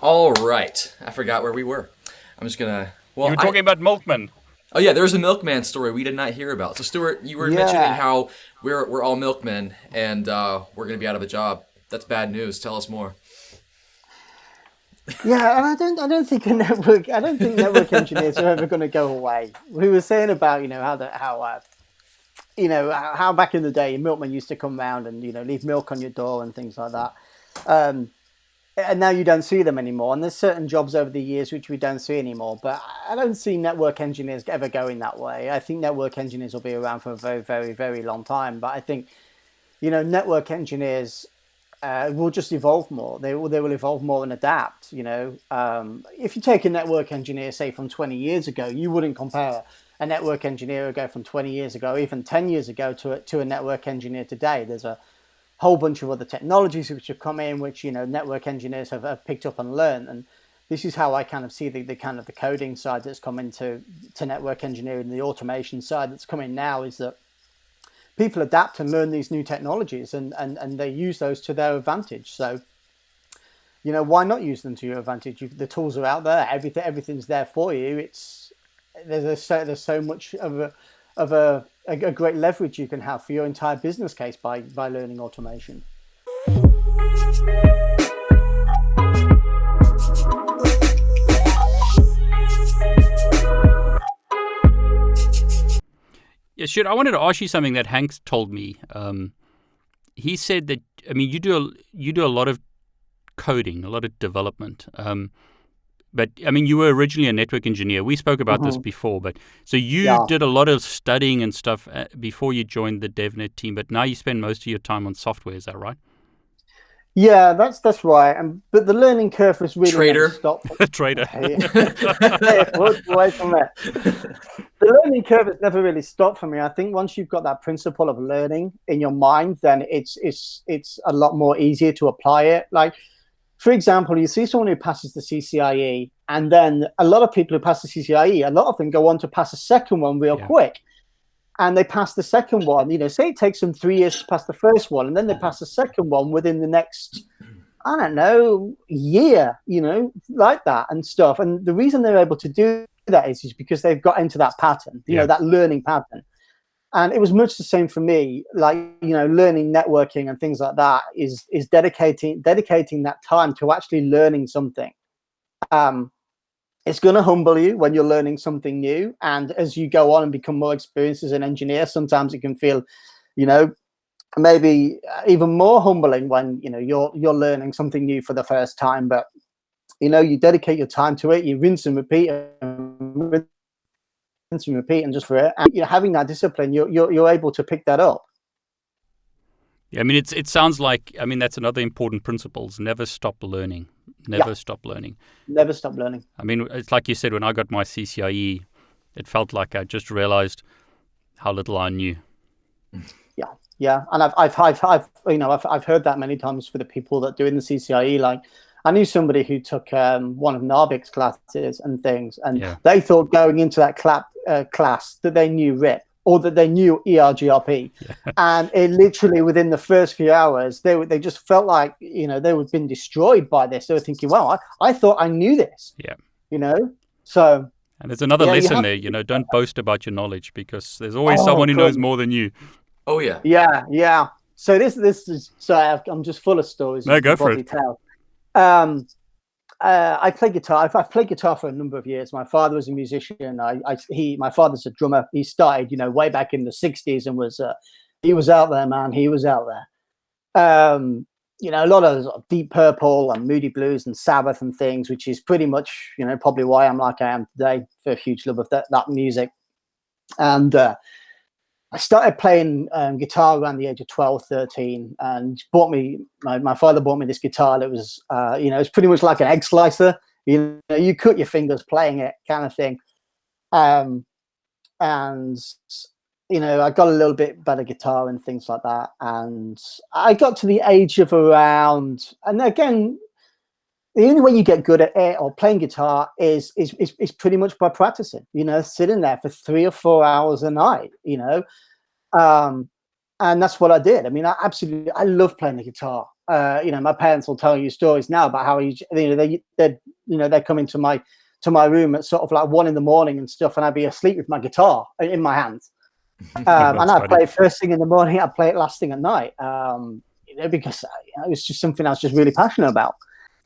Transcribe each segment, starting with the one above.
All right. I forgot where we were. I'm just gonna. Well, You were talking about milkman. Oh yeah, there's a milkman story we did not hear about. So Stuart, you were mentioning how we're all milkmen and we're gonna be out of a job. That's bad news. Tell us more. Yeah, and I don't think network engineers are ever going to go away. We were saying about how back in the day milkmen used to come round and leave milk on your door and things like that. And now you don't see them anymore. And there's certain jobs over the years which we don't see anymore. But I don't see network engineers ever going that way. I think network engineers will be around for a very, very, very long time. But I think, network engineers will just evolve more. They will evolve more and adapt. If you take a network engineer, say from 20 years ago, you wouldn't compare a network engineer ago from 20 years ago, even 10 years ago, to a network engineer today. There's a whole bunch of other technologies which have come in, which network engineers have picked up and learned. And this is how I kind of see the kind of the coding side that's come into network engineering, the automation side that's coming now, is that people adapt and learn these new technologies and they use those to their advantage. So, why not use them to your advantage? The tools are out there. Everything's there for you. There's so much of a great leverage you can have for your entire business case by learning automation. Yeah, Stuart, I wanted to ask you something that Hank told me. He said that you do a lot of coding, a lot of development. But you were originally a network engineer. We spoke about this before, but so you did a lot of studying and stuff before you joined the Devnet team. But now you spend most of your time on software. Is that right? Yeah, that's right. But the learning curve was really Trader. stopped. Trader. Away from that. The learning curve has never really stopped for me. I think once you've got that principle of learning in your mind, then it's a lot more easier to apply it. Like, for example, you see someone who passes the CCIE, and then a lot of people who pass the CCIE, a lot of them go on to pass a second one real quick. And they pass the second one, say it takes them 3 years to pass the first one, and then they pass the second one within the next, I don't know, year, like that and stuff. And the reason they're able to do that is because they've got into that pattern, that learning pattern. And it was much the same for me, like, learning networking and things like that is dedicating that time to actually learning something. It's going to humble you when you're learning something new. And as you go on and become more experienced as an engineer, sometimes it can feel, maybe even more humbling when, you're learning something new for the first time. But, you dedicate your time to it, you rinse and repeat and just for it. And, having that discipline, you're able to pick that up. Yeah, it sounds like, that's another important principle: never stop learning. Never stop learning. Never stop learning. It's like you said, when I got my CCIE, it felt like I just realized how little I knew. Yeah, and I've heard that many times for the people that do in the CCIE. Like, I knew somebody who took one of Narvik's classes and things, and they thought going into that class that they knew RIP or that they knew ERGRP, and it literally within the first few hours they just felt like they had been destroyed by this. They were thinking, "Wow, I thought I knew this." So. And there's another lesson there. Don't boast about your knowledge, because there's always someone who knows more than you. Oh yeah. Yeah. So this is I'm just full of stories. No, go for it. I play guitar. I've played guitar for a number of years. My father was a musician. My father's a drummer. He started, way back in the 60s and he was out there, man. He was out there. A lot of Deep Purple and Moody Blues and Sabbath and things, which is pretty much, probably why I'm like I am today, for a huge love of that music. And I started playing guitar around the age of 12, 13, and my father bought me this guitar that was, it's pretty much like an egg slicer. You cut your fingers playing it, kind of thing. And I got a little bit better guitar and things like that. And I got to the age of around, and again, the only way you get good at it or playing guitar is pretty much by practicing, sitting there for 3 or 4 hours a night, and that's what I did. I love playing the guitar. my parents will tell you stories now about how they're coming to my room at sort of like 1 a.m. and stuff, and I'd be asleep with my guitar in my hands. And I'd play it first thing in the morning. I'd play it last thing at night. Because it was just something I was just really passionate about.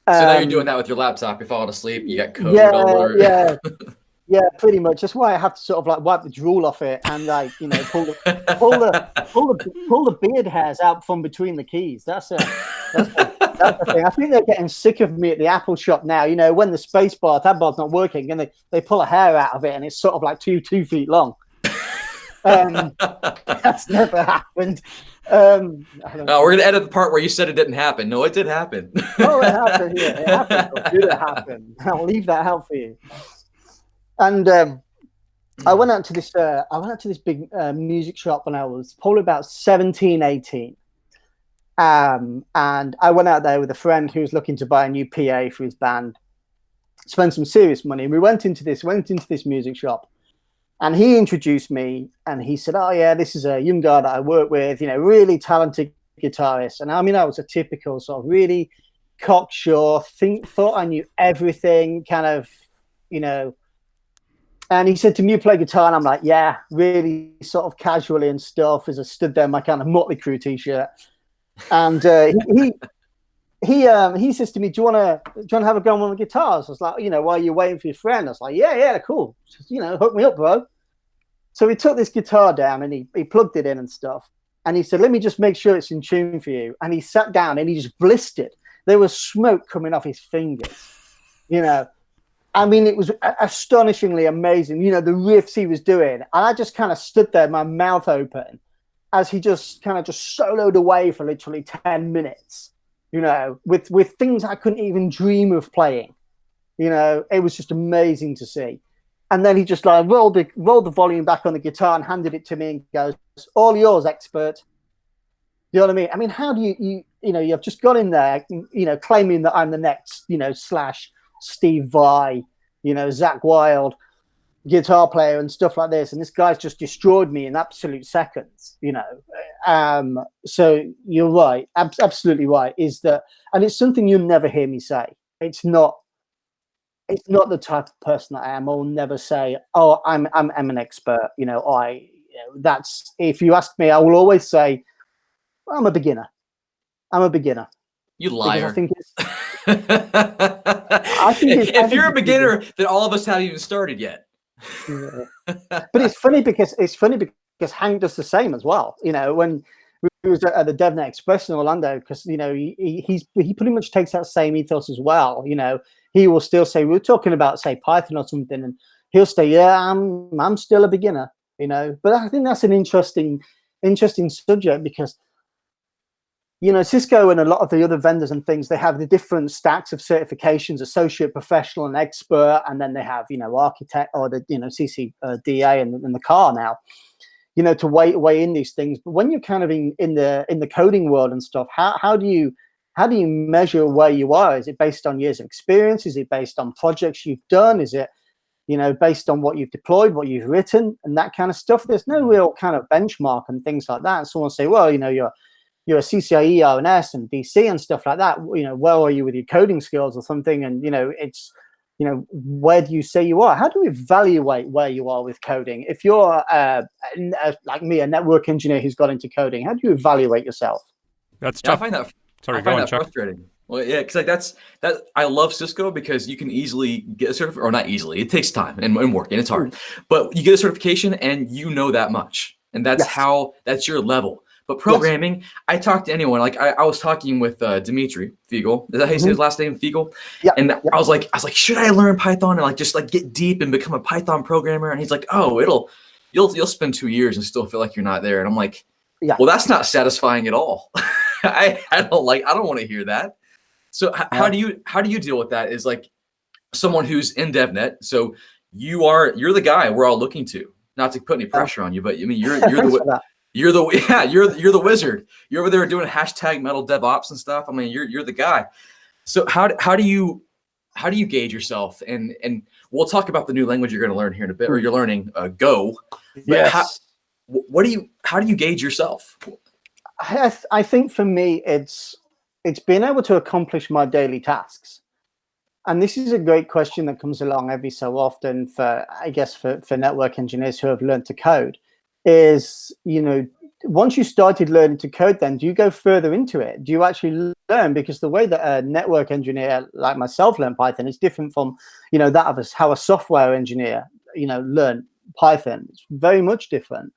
So now you're doing that with your laptop. You're falling asleep. You got code all over. Yeah, pretty much. That's why I have to sort of like wipe the drool off it and like pull the beard hairs out from between the keys. That's the thing. I think they're getting sick of me at the Apple shop now. When the space bar tab bar's not working, and they pull a hair out of it, and it's sort of like 2 feet long. That's never happened. We're gonna edit the part where you said it didn't happen. No, it did happen. Oh, it happened. Yeah, it happened. Did it happen? I'll leave that out for you. And I went out to this big music shop when I was probably about 17, 18. And I went out there with a friend who was looking to buy a new PA for his band. Spent some serious money. We went into this music shop. And he introduced me, and he said, "Oh yeah, this is a young guy that I work with, really talented guitarist." And I mean, I was a typical sort of really cocksure, thought I knew everything, kind of, And he said to me, "You play guitar?" And I'm like, "Yeah," really sort of casually and stuff, as I stood there in my kind of Motley Crue t-shirt. And he says to me, "Do you want to have a go on one of the guitars?" I was like, "While you're waiting for your friend." I was like, yeah, cool. Just, hook me up, bro. So he took this guitar down and he plugged it in and stuff. And he said, "Let me just make sure it's in tune for you." And he sat down and he just blistered. There was smoke coming off his fingers. I mean, it was astonishingly amazing. The riffs he was doing. And I just kind of stood there, my mouth open, as he just kind of just soloed away for literally 10 minutes. With things I couldn't even dream of playing. It was just amazing to see. And then he just like rolled the volume back on the guitar and handed it to me and goes, "All yours, expert." You know what I mean? I mean, how do you've just got in there, claiming that I'm the next, / Steve Vai, Zach Wilde guitar player and stuff like this, and this guy's just destroyed me in absolute seconds. So you're right, absolutely right. Is that, and it's something you'll never hear me say. It's not the type of person that I am. I'll never say, "Oh, I'm an expert." That's, if you ask me, I will always say, "I'm a beginner. I'm a beginner." You liar. I think it's. If you're a beginner, then all of us haven't even started yet. Yeah. But it's funny because Hank does the same as well. When we was at the Devnet Express in Orlando, because he pretty much takes that same ethos as well. He will still say, we're talking about say Python or something, and he'll say, "Yeah, I'm still a beginner." But I think that's an interesting subject because Cisco and a lot of the other vendors and things, they have the different stacks of certifications: associate, professional, and expert, and then they have architect or the CCDA and the car now. To weigh in these things. But when you're kind of in the coding world and stuff, how do you measure where you are? Is it based on years of experience? Is it based on projects you've done? Is it based on what you've deployed, what you've written, and that kind of stuff? There's no real kind of benchmark and things like that. And someone will say, "Well, you're a CCIE, RNS, and DC and stuff like that. Where are you with your coding skills or something?" And it's where do you say you are? How do we evaluate where you are with coding? If you're like me, a network engineer who's got into coding, how do you evaluate yourself? That's tough. I find that Chuck. frustrating. Well, yeah, because that's I love Cisco because you can easily get a certification, or not easily. It takes time and work, and it's hard. But you get a certification, and that much, and that's that's your level. But programming, I talk to anyone. Like I was talking with Dimitri Fiegel. Is that how you say his last name, Fiegel? Yeah. And I was like, should I learn Python and just get deep and become a Python programmer? And he's like, "Oh, you'll spend 2 years and still feel like you're not there." And I'm like, well, that's not satisfying at all. I don't want to hear that. So how do you deal with that? Is like someone who's in DevNet. So you're the guy we're all looking to. Not to put any pressure on you, but I mean you're the you're the wizard. You're over there doing #metal DevOps and stuff. I mean you're the guy. So how do you gauge yourself? And we'll talk about the new language you're going to learn here in a bit, or you're learning Go. But Yes. how do you gauge yourself? I think for me, it's It's being able to accomplish my daily tasks. And this is a great question that comes along every so often for, I guess, for network engineers who have learned to code is, once you started learning to code, then do you go further into it? Do you actually learn? Because the way that a network engineer like myself learned Python is different from, that of us, how a software engineer, learn Python. It's very much different.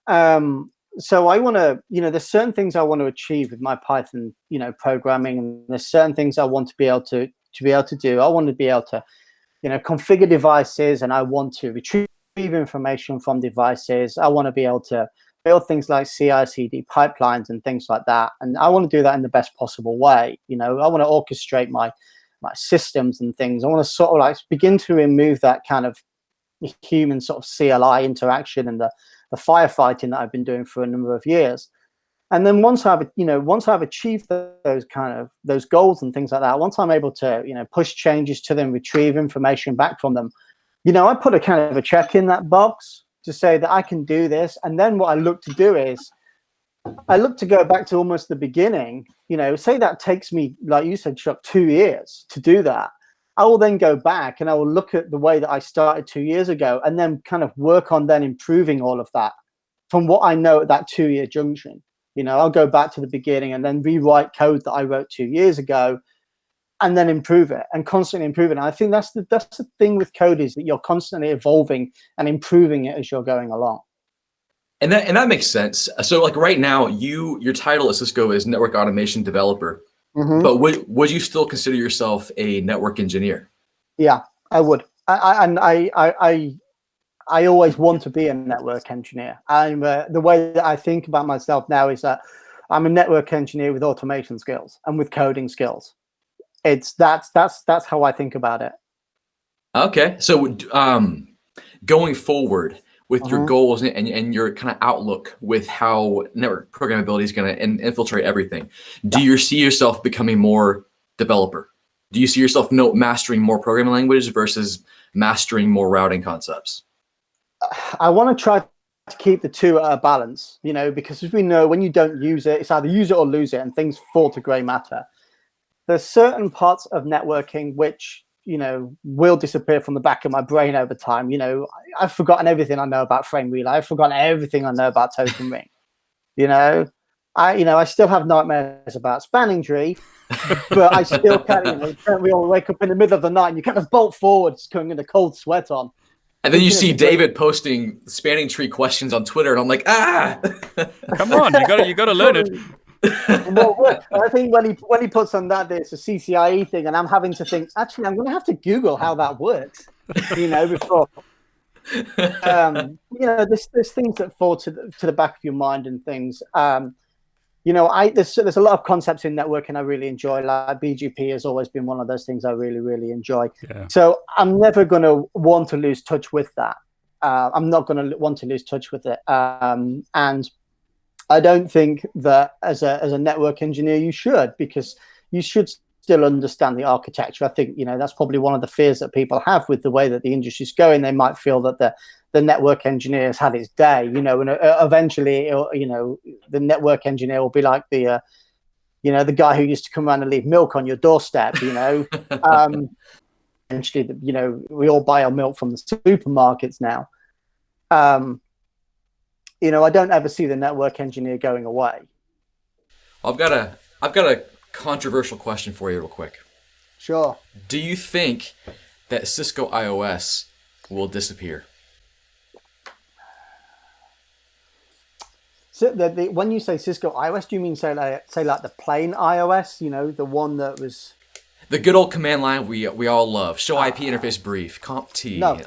So I want to, there's certain things I want to achieve with my Python, programming, and there's certain things I want to be able to do. I want to be able to, configure devices, and I want to retrieve information from devices. I want to be able to build things like CI/CD pipelines and things like that. And I want to do that in the best possible way. I want to orchestrate my systems and things. I want to sort of like begin to remove that kind of human sort of CLI interaction and the firefighting that I've been doing for a number of years. And then once I've achieved those goals and things like that, once I'm able to, push changes to them, retrieve information back from them, I put a kind of a check in that box to say that I can do this. And then what I look to do is I look to go back to almost the beginning, say that takes me, like you said, Chuck, 2 years to do that. I will then go back and I will look at the way that I started 2 years ago and then kind of work on then improving all of that from what I know at that 2-year junction. I'll go back to the beginning and then rewrite code that I wrote 2 years ago and then improve it and constantly improve it. And I think that's the thing with code is that you're constantly evolving and improving it as you're going along. And that makes sense. So like right now, your title at Cisco is network automation developer, but would you still consider yourself a network engineer? Yeah, I would. I always want to be a network engineer. The way that I think about myself now is that I'm a network engineer with automation skills and with coding skills. That's how I think about it. Okay. So going forward with your goals and your kind of outlook with how network programmability is going to infiltrate everything, do you see yourself becoming more developer? Do you see yourself mastering more programming languages versus mastering more routing concepts? I want to try to keep the two at a balance, because as we know, when you don't use it, it's either use it or lose it, and things fall to grey matter. There's certain parts of networking which, will disappear from the back of my brain over time. I've forgotten everything I know about frame relay. I've forgotten everything I know about token ring. I still have nightmares about spanning tree, but I still can. We all wake up in the middle of the night and you kind of bolt forward, coming in a cold sweat on. And then you see David posting spanning tree questions on Twitter, and I'm like, come on, you gotta learn it. Well, I think when he puts on that, there's a CCIE thing, and I'm having to think. Actually, I'm going to have to Google how that works. Before. There's things that fall to the back of your mind and things. There's a lot of concepts in networking I really enjoy. Like BGP has always been one of those things I really, really enjoy. Yeah. So I'm never going to want to lose touch with that. I'm not going to want to lose touch with it. And I don't think that as a network engineer you should, because you should still understand the architecture. I think that's probably one of the fears that people have with the way that the industry's going. They might feel that the network engineer has had its day, and eventually, the network engineer will be like the guy who used to come around and leave milk on your doorstep. Eventually, we all buy our milk from the supermarkets now. I don't ever see the network engineer going away. I've got a controversial question for you real quick. Sure. Do you think that Cisco IOS will disappear? So when you say Cisco iOS, do you mean say like the plain iOS? The one that was the good old command line we all love. Show IP interface brief, comp T. No,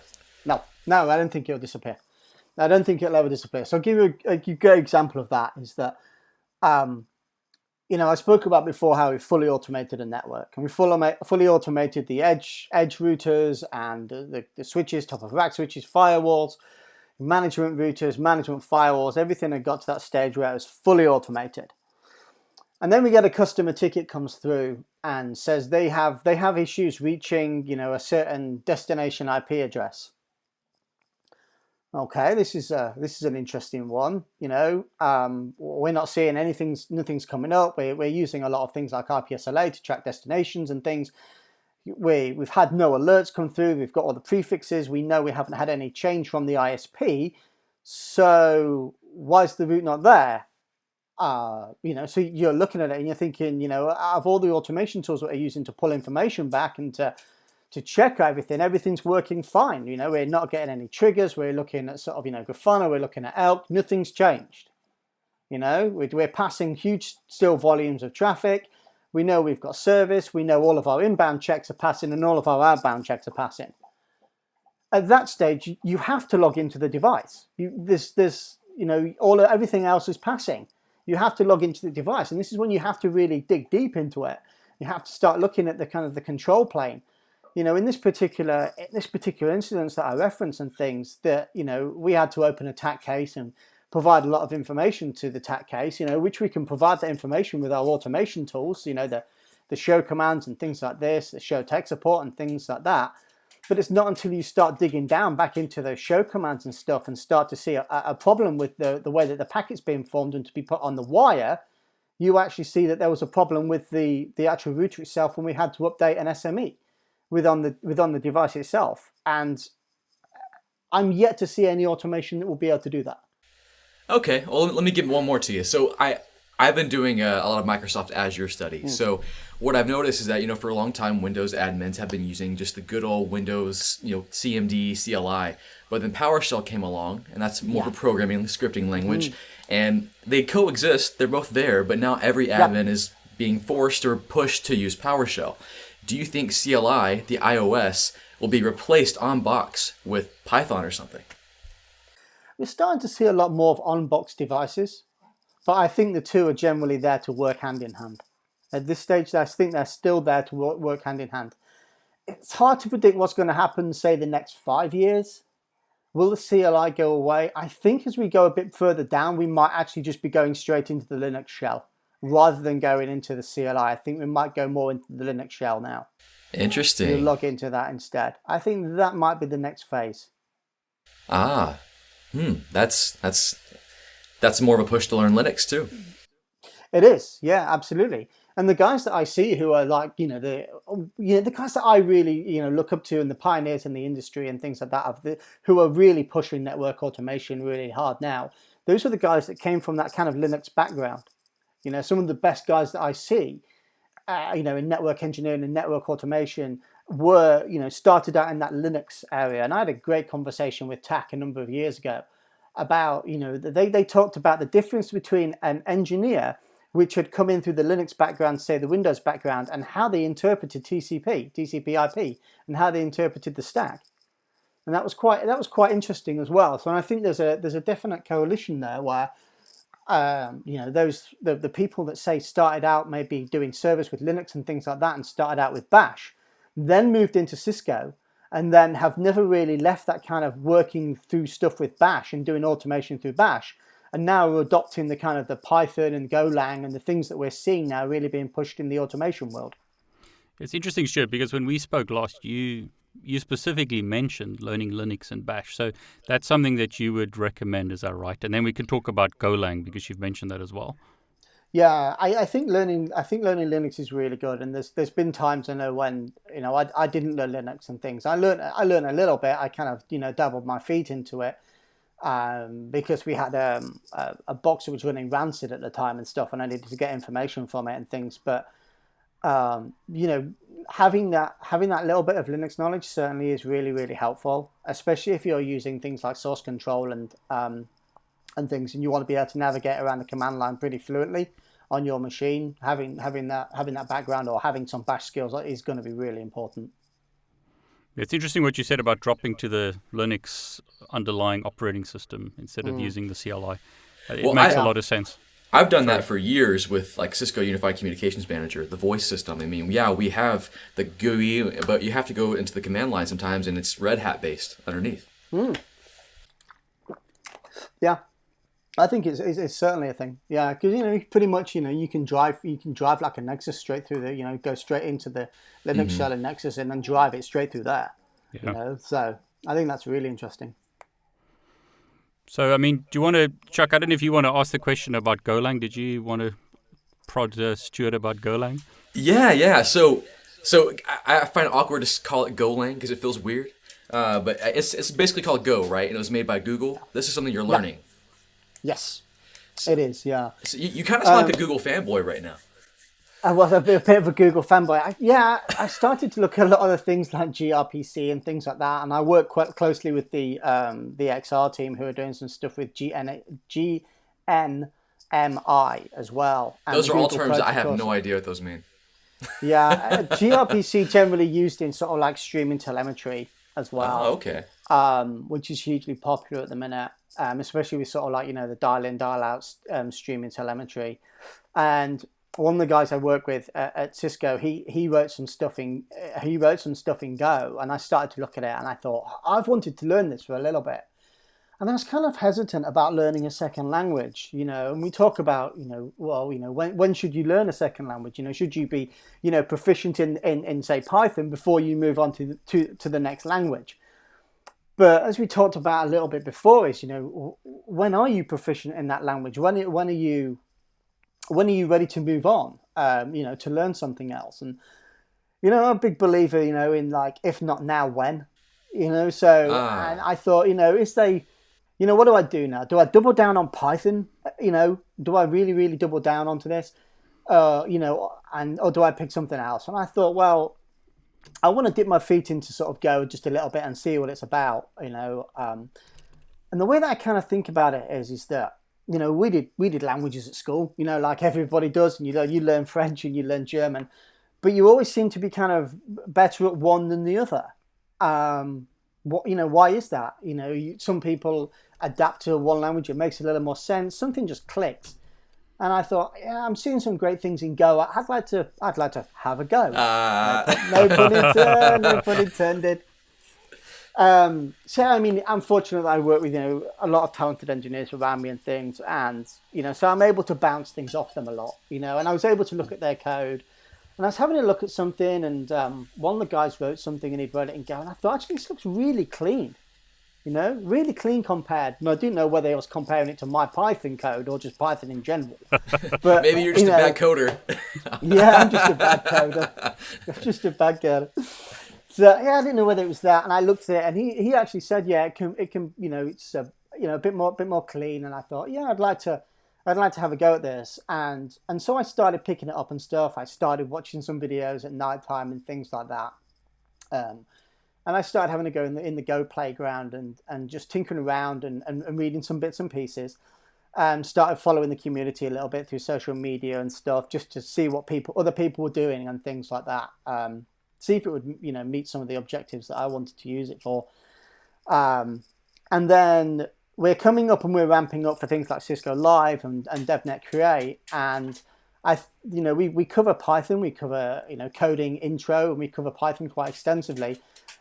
I don't think it'll disappear. I don't think it'll ever disappear. So I'll give you a good example of that. Is that I spoke about before how we fully automated a network, and we fully automated the edge routers and the switches, top of rack switches, firewalls, management routers, management firewalls. Everything had got to that stage where it was fully automated. And then we get a customer ticket comes through and says they have issues reaching a certain destination IP address. Okay, this is an interesting one. We're not seeing nothing's coming up. We're using a lot of things like IPSLA to track destinations and things. We've had no alerts come through. We've got all the prefixes. We know we haven't had any change from the ISP. So why is the route not there? So you're looking at it and you're thinking, out of all the automation tools that we're using to pull information back and to check everything's working fine. We're not getting any triggers. We're looking at sort of, Grafana, we're looking at Elk. Nothing's changed. We're passing huge still volumes of traffic. We know we've got service. We know all of our inbound checks are passing and all of our outbound checks are passing. At that stage, you have to log into the device. Everything else is passing. You have to log into the device, and this is when you have to really dig deep into it. You have to start looking at the kind of the control plane. In this particular incident that I referenced and things that we had to open a TAC case and provide a lot of information to the TAC case. Which we can provide that information with our automation tools. The show commands and things like this, the show tech support and things like that. But it's not until you start digging down back into those show commands and stuff and start to see a problem with the way that the packet's being formed and to be put on the wire, you actually see that there was a problem with the actual router itself when we had to update an SME within the device itself. And I'm yet to see any automation that will be able to do that. Okay, well, let me give one more to you. So I've been doing a lot of Microsoft Azure studies. So what I've noticed is that, for a long time, Windows admins have been using just the good old Windows, CMD, CLI. But then PowerShell came along, and that's more of a programming, scripting language. And they coexist. They're both there, but now every admin is being forced or pushed to use PowerShell. Do you think CLI, the iOS, will be replaced on box with Python or something? We're starting to see a lot more of on-box devices, but I think the two are generally there to work hand in hand. At this stage, I think they're still there to work hand in hand. It's hard to predict what's going to happen, say, the next 5 years. Will the CLI go away? I think as we go a bit further down, we might actually just be going straight into the Linux shell rather than going into the CLI. I think we might go more into the Linux shell now. Interesting. We'll log into that instead. I think that might be the next phase. That's more of a push to learn Linux too. It is, yeah, absolutely. And the guys that I see who are like, the guys that I really, look up to and the pioneers in the industry and things like that, who are really pushing network automation really hard now, those are the guys that came from that kind of Linux background. Some of the best guys that I see, in network engineering and network automation were, started out in that Linux area. And I had a great conversation with TAC a number of years ago about, they talked about the difference between an engineer which had come in through the Linux background, say the Windows background, and how they interpreted TCP/IP, and how they interpreted the stack. And that was quite interesting as well. So I think there's a definite coalition there where the people that say started out maybe doing service with Linux and things like that and started out with Bash, then moved into Cisco and then have never really left that kind of working through stuff with Bash and doing automation through Bash. And now we're adopting the kind of the Python and Golang and the things that we're seeing now really being pushed in the automation world. It's interesting, Stuart, because when we spoke last, you specifically mentioned learning Linux and Bash. So that's something that you would recommend, is that right? And then we can talk about Golang because you've mentioned that as well. Yeah, I think learning Linux is really good. And there's been times I know when I didn't learn Linux and things. I learned a little bit. I kind of dabbled my feet into it. Because we had a box that was running rancid at the time and stuff, and I needed to get information from it and things. But having that little bit of Linux knowledge certainly is really, really helpful, especially if you're using things like source control and things, and you want to be able to navigate around the command line pretty fluently on your machine. Having that background or having some Bash skills is going to be really important. It's interesting what you said about dropping to the Linux underlying operating system instead of using the CLI. It makes a lot of sense. I've done that for years with like Cisco Unified Communications Manager, the voice system. I mean, we have the GUI, but you have to go into the command line sometimes, and it's Red Hat based underneath. Yeah, I think it's certainly a thing. Yeah, because pretty much you can drive like a Nexus straight through the go straight into the Linux shell and Nexus and then drive it straight through there. Yeah. So I think that's really interesting. So, I mean, do you want to, Chuck, I don't know if you want to ask the question about Golang. Did you want to prod Stuart about Golang? Yeah. So I find it awkward to call it Golang because it feels weird. But it's basically called Go, right? And it was made by Google. This is something you're learning. Yes, it is. Yeah. So you kind of sound like a Google fanboy right now. I was a bit of a Google fanboy. I started to look at a lot of the things like gRPC and things like that, and I work quite closely with the XR team who are doing some stuff with GNMI as well. Those are all terms that I have no idea what those mean. Yeah, gRPC generally used in sort of like streaming telemetry as well. Oh, okay. Which is hugely popular at the minute, especially with sort of like, the dial-in, dial-out streaming telemetry. And one of the guys I work with at Cisco, he wrote some stuff in Go, and I started to look at it, and I thought, I've wanted to learn this for a little bit. And I was kind of hesitant about learning a second language, and we talk about, when should you learn a second language? Should you be, proficient in say Python before you move on to the next language? But as we talked about a little bit before is, when are you proficient in that language? When are you ready to move on, to learn something else? And, I'm a big believer, in like, if not now, when, so, and I thought, what do I do now? Do I double down on Python? Do I really, really double down onto this? Or do I pick something else? And I thought, well, I want to dip my feet into sort of Go just a little bit and see what it's about, And the way that I kind of think about it is that, we did languages at school, like everybody does, and you learn French and you learn German, but you always seem to be kind of better at one than the other. Why is that? Some people adapt to one language, it makes a little more sense, something just clicks. And I thought, yeah, I'm seeing some great things in Go. I'd like to have a go. No pun intended. So I mean, I'm fortunate that I work with a lot of talented engineers around me and things, and so I'm able to bounce things off them a lot. And I was able to look at their code, and I was having a look at something, and one of the guys wrote something, and he'd wrote it in Go, and I thought, actually, this looks really clean. Really clean compared. And I didn't know whether I was comparing it to my Python code or just Python in general. But maybe you're just a bad coder. Yeah, I'm just a bad coder. I'm just a bad coder. So yeah, I didn't know whether it was that, and I looked at it, and he actually said, yeah, it can, it's a bit more clean. And I thought, yeah, I'd like to have a go at this, and so I started picking it up and stuff. I started watching some videos at night time and things like that. And I started having a go in the Go playground and just tinkering around and reading some bits and pieces. Started following the community a little bit through social media and stuff, just to see what other people were doing and things like that. See if it would meet some of the objectives that I wanted to use it for. And then we're coming up and we're ramping up for things like Cisco Live and Devnet Create, and we cover Python, we cover coding intro, and we cover Python quite extensively.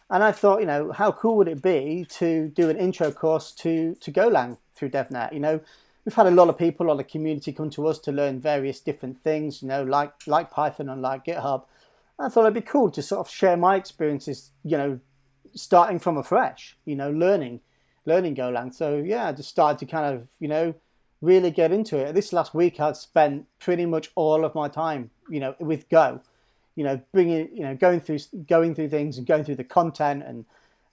And I thought, how cool would it be to do an intro course to Golang through Devnet? We've had a lot of people, a lot of community come to us to learn various different things, like Python and like GitHub. I thought it'd be cool to sort of share my experiences, starting from afresh, learning Golang. So yeah, I just started to kind of, really get into it. This last week, I've spent pretty much all of my time, with Go. Going through things and going through the content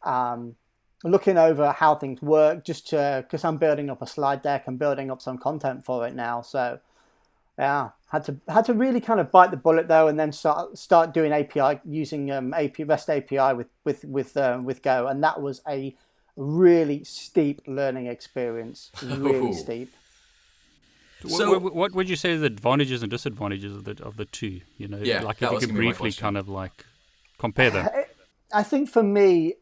and looking over how things work, just because I'm building up a slide deck and building up some content for it now. So yeah, had to really kind of bite the bullet though, and then start doing API using REST API with Go, and that was a really steep learning experience. Really steep. So, what would you say are the advantages and disadvantages of the two? Like if you could briefly kind of like compare them. I think for me,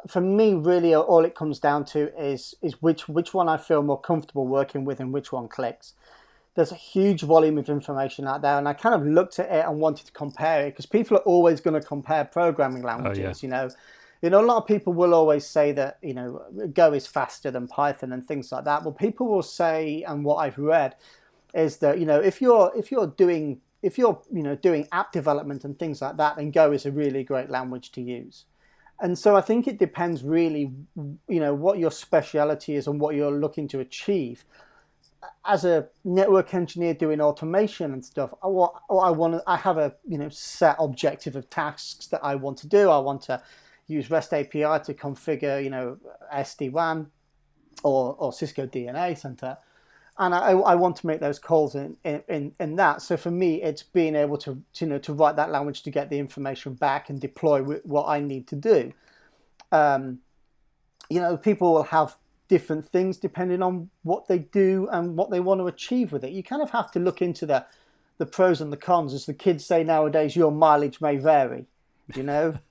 for me really all it comes down to is which one I feel more comfortable working with and which one clicks. There's a huge volume of information out there, and I kind of looked at it and wanted to compare it, because people are always going to compare programming languages. A lot of people will always say that, Go is faster than Python and things like that. Well, people will say, and what I've read is that, if you're doing app development and things like that, then Go is a really great language to use. And so I think it depends really, what your speciality is and what you're looking to achieve. As a network engineer doing automation and stuff, I have a set objective of tasks that I want to do. I want to use REST API to configure SD-WAN or Cisco DNA Center, and I want to make those calls in that. So for me, it's being able to write that language to get the information back and deploy what I need to do. People will have different things depending on what they do and what they want to achieve with it. You kind of have to look into the pros and the cons. As the kids say nowadays, your mileage may vary,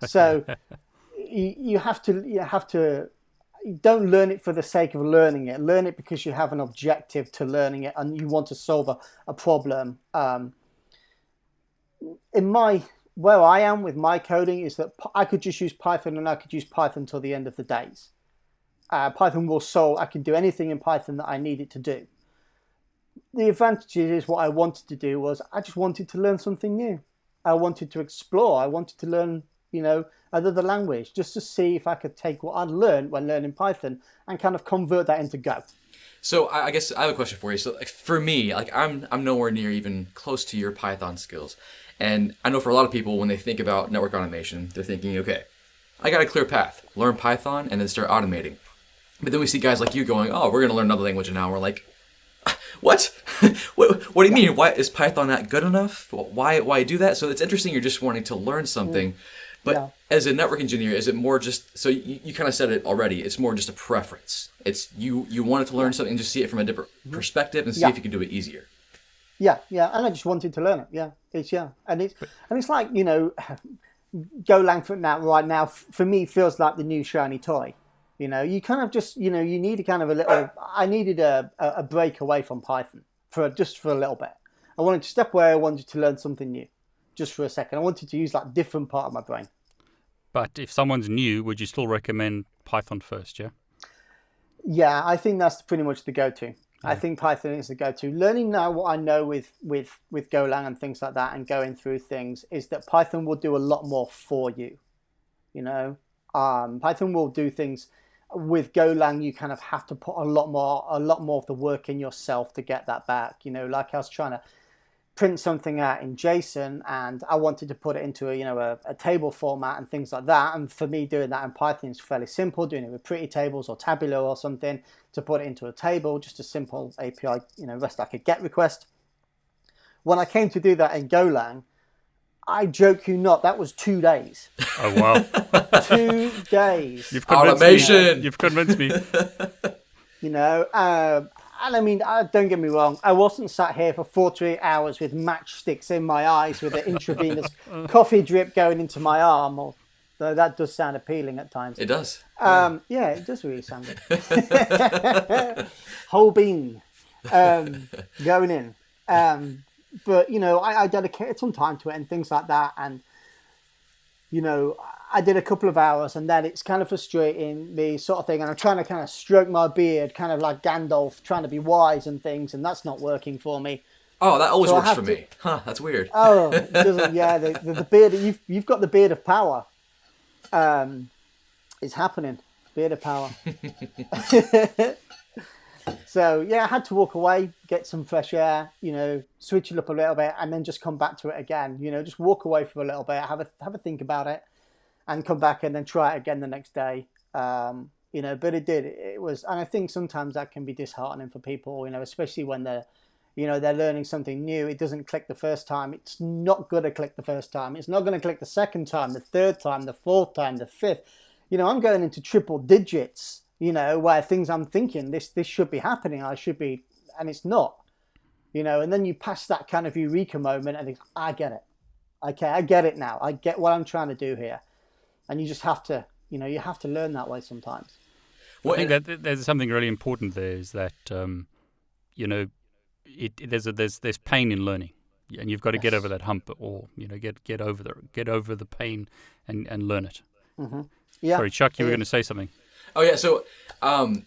so you have to don't learn it for the sake of learning it. Learn it because you have an objective to learning it and you want to solve a problem. Where I am with my coding is that I could just use Python, and I could use Python till the end of the days. Python will solve. I can do anything in Python that I need it to do. The advantage is what I wanted to do was I just wanted to learn something new. I wanted to explore. I wanted to learn, another language, just to see if I could take what I'd learned when learning Python and kind of convert that into Go. So I guess I have a question for you. So for me, I'm nowhere near even close to your Python skills. And I know for a lot of people, when they think about network automation, they're thinking, okay, I got a clear path, learn Python and then start automating. But then we see guys like you going, oh, we're going to learn another language, and now we're like, what? what do you mean? Why is Python not good enough? Why do that? So it's interesting. You're just wanting to learn something. But as a network engineer, is it more just, so you kind of said it already, it's more just a preference. It's you wanted to learn something and just see it from a different perspective and see if you can do it easier. Yeah, and I just wanted to learn it. And it's like, Golang right now for me feels like the new shiny toy. You kind of just, you need a kind of a little, I needed a break away from Python for a little bit. I wanted to step away. I wanted to learn something new just for a second. I wanted to use that different part of my brain. But if someone's new, would you still recommend Python first, yeah? Yeah, I think that's pretty much the go-to. Yeah. I think Python is the go-to. Learning now what I know with Golang and things like that and going through things is that Python will do a lot more for you. Python will do things. With Golang, you kind of have to put a lot more of the work in yourself to get that back. Like I was trying to print something out in JSON, and I wanted to put it into a table format and things like that. And for me, doing that in Python is fairly simple. Doing it with pretty tables or Tabular or something to put it into a table, just a simple API, REST like a GET request. When I came to do that in Golang, I joke you not, that was 2 days. Oh, wow. 2 days. You've convinced me. You've convinced me. And I mean, don't get me wrong, I wasn't sat here for 48 hours with matchsticks in my eyes with an intravenous coffee drip going into my arm. Though that does sound appealing at times. It does. Yeah, it does really sound good. Whole bean going in. But, I dedicated some time to it and things like that. And, I did a couple of hours and then it's kind of frustrating, the sort of thing. And I'm trying to kind of stroke my beard, kind of like Gandalf, trying to be wise and things. And that's not working for me. Oh, that always works for me. Huh, that's weird. Oh, it doesn't, yeah. The beard, you've got the beard of power. It's happening. Beard of power. So yeah, I had to walk away, get some fresh air, switch it up a little bit, and then just come back to it again. Just walk away for a little bit, have a think about it, and come back and then try it again the next day. But it was, and I think sometimes that can be disheartening for people, especially when they're learning something new. It doesn't click the first time. It's not going to click the first time. It's not going to click the second time, the third time, the fourth time, the fifth. I'm going into triple digits. Where things I'm thinking, this should be happening, I should be, and it's not, and then you pass that kind of eureka moment and I get it. Okay, I get it now. I get what I'm trying to do here. And you just have to, you have to learn that way sometimes. Well, I think that there's something really important there is that, there's pain in learning, and you've got to get over that hump, or, get over the pain and learn it. Mm-hmm. Yeah. Sorry, Chuck, you were going to say something. Oh yeah, so I'm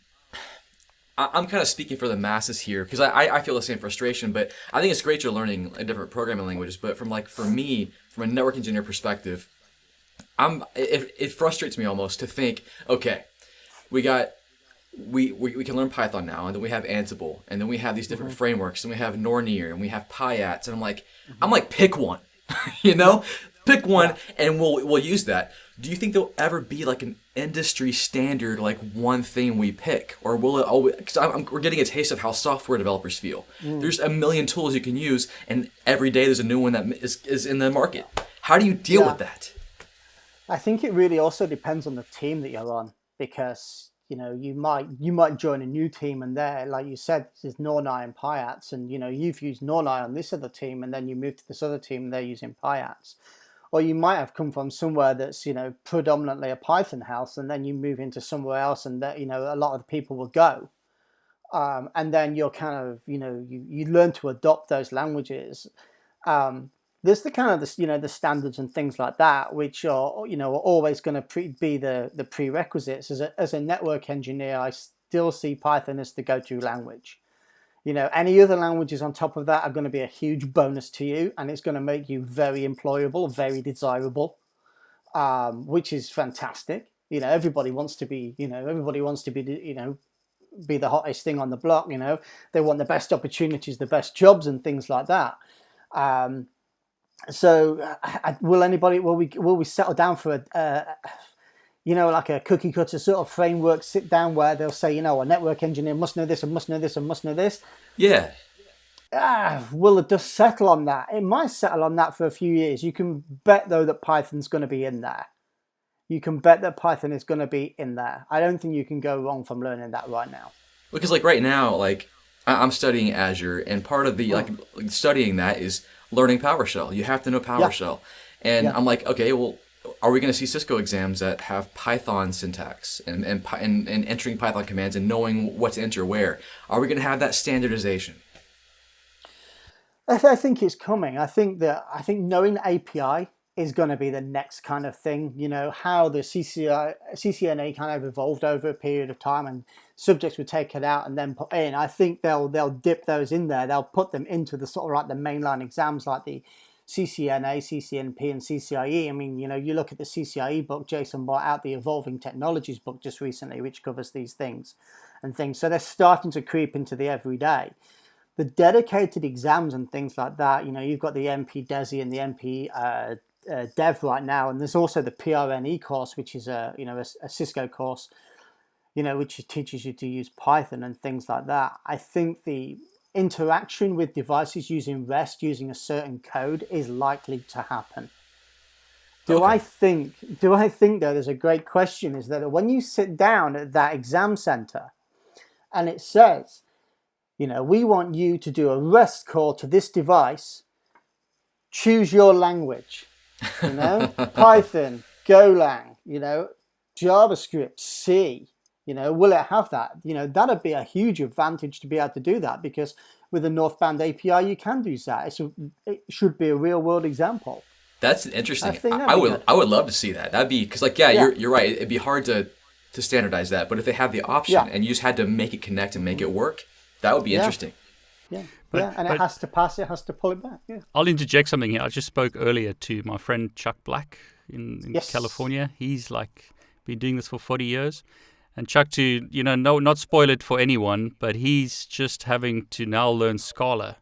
kind of speaking for the masses here because I feel the same frustration. But I think it's great you're learning different programming languages. But for me, from a network engineer perspective, it frustrates me almost to think, okay, we can learn Python now, and then we have Ansible, and then we have these different frameworks, and we have Nornir, and we have PyAts, and I'm like, pick one, pick one, and we'll use that. Do you think there'll ever be like an industry standard, like one thing we pick, or will it always? Because we're getting a taste of how software developers feel. There's a million tools you can use, and every day there's a new one that is in the market. How do you deal with that? I think it really also depends on the team that you're on, because you might join a new team, and there, like you said, there's Nornir and PyAts, and you've used Nornir on this other team, and then you move to this other team and they're using PyAts. Or you might have come from somewhere that's predominantly a Python house, and then you move into somewhere else, and that a lot of the people will go, and then you're kind of you learn to adopt those languages. There's the kind of the standards and things like that, which are always going to be the prerequisites. As a network engineer, I still see Python as the go-to language. Any other languages on top of that are going to be a huge bonus to you, and it's going to make you very employable, very desirable, which is fantastic. Everybody wants to be, be the hottest thing on the block. They want the best opportunities, the best jobs, and things like that. So, will we settle down for like a cookie cutter sort of framework sit down where they'll say, a network engineer must know this and must know this and must know this? Yeah. Will it just settle on that? It might settle on that for a few years. You can bet, though, that Python's going to be in there. You can bet that Python is going to be in there. I don't think you can go wrong from learning that right now. Because right now, I'm studying Azure, and part of the studying that is learning PowerShell. You have to know PowerShell. And I'm like, okay, well, are we going to see Cisco exams that have Python syntax and entering Python commands and knowing what to enter where? Are we going to have that standardization? I think it's coming. I think knowing API is going to be the next kind of thing. How the CCNA kind of evolved over a period of time, and subjects were taken out and then put in. I think they'll dip those in there. They'll put them into the sort of like the mainline exams, like the CCNA, CCNP, and CCIE. I mean, you look at the CCIE book. Jason brought out the Evolving Technologies book just recently, which covers these things and things. So they're starting to creep into the everyday. The dedicated exams and things like that, you've got the MP Desi and the MP Dev right now, and there's also the PRNE course, which is a Cisco course, which teaches you to use Python and things like that. I think the interaction with devices using REST, using a certain code, is likely to happen. Do I think though, there's a great question, is that when you sit down at that exam center and it says, we want you to do a REST call to this device, choose your language, Python, Golang, JavaScript, C, will it have that? That'd be a huge advantage to be able to do that, because with a northbound API, you can do that. It should be a real world example. That's interesting. I would love to see that. That'd be, because you're right. It'd be hard to standardize that, but if they have the option and you just had to make it connect and make it work, that would be interesting. Yeah. And it has to pass. It has to pull it back. Yeah. I'll interject something here. I just spoke earlier to my friend Chuck Black in California. He's been doing this for 40 years. And Chuck, to not spoil it for anyone, but he's just having to now learn Scala,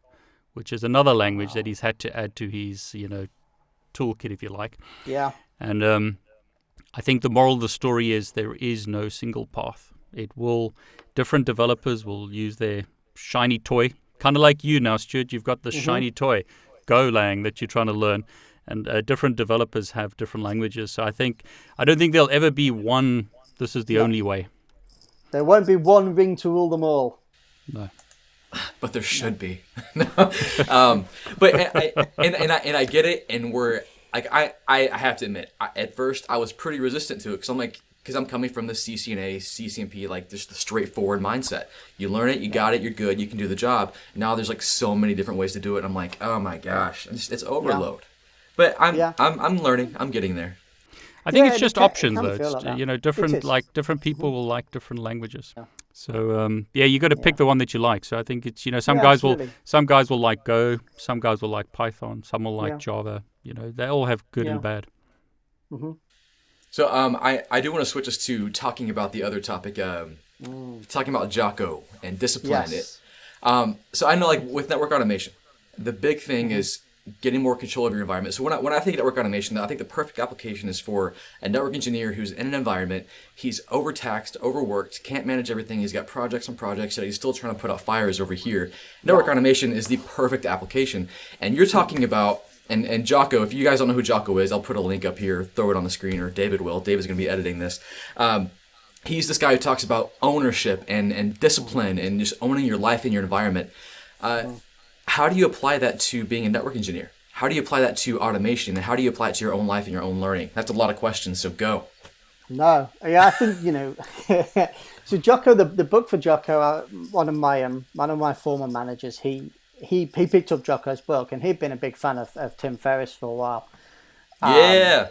which is another language that he's had to add to his toolkit, if you like. Yeah. And I think the moral of the story is there is no single path. Different developers will use their shiny toy, kind of like you now, Stuart. You've got the shiny toy, Golang, that you're trying to learn. And different developers have different languages. So I don't think there'll ever be one. This is the only way. There won't be one ring to rule them all. No. But there should be. But I get it, and I have to admit, at first I was pretty resistant to it, because I'm coming from the CCNA, CCNP, just the straightforward mindset. You learn it, you got it, you're good, you can do the job. Now there's so many different ways to do it. I'm like, oh my gosh, it's overload. But I'm learning, I'm getting there. I think it's just options, though. Different people will like different languages. Yeah. So you got to pick the one that you like. So I think it's some guys will like Go, some guys will like Python, some will like Java. They all have good and bad. Mm-hmm. So I do want to switch us to talking about the other topic, talking about Jocko and discipline. Yes. So I know, like with network automation, the big thing is getting more control of your environment. So when I think network automation, I think the perfect application is for a network engineer who's in an environment, he's overtaxed, overworked, can't manage everything, he's got projects and projects, yet he's still trying to put out fires over here. Network automation is the perfect application. And you're talking about, and Jocko, if you guys don't know who Jocko is, I'll put a link up here, throw it on the screen, or David will. David's going to be editing this. He's this guy who talks about ownership and discipline and just owning your life and your environment. How do you apply that to being a network engineer? How do you apply that to automation? And how do you apply it to your own life and your own learning? That's a lot of questions, so go. No, yeah, I think, so Jocko, the book for Jocko, one of my former managers, he picked up Jocko's book, and he'd been a big fan of Tim Ferriss for a while. Yeah.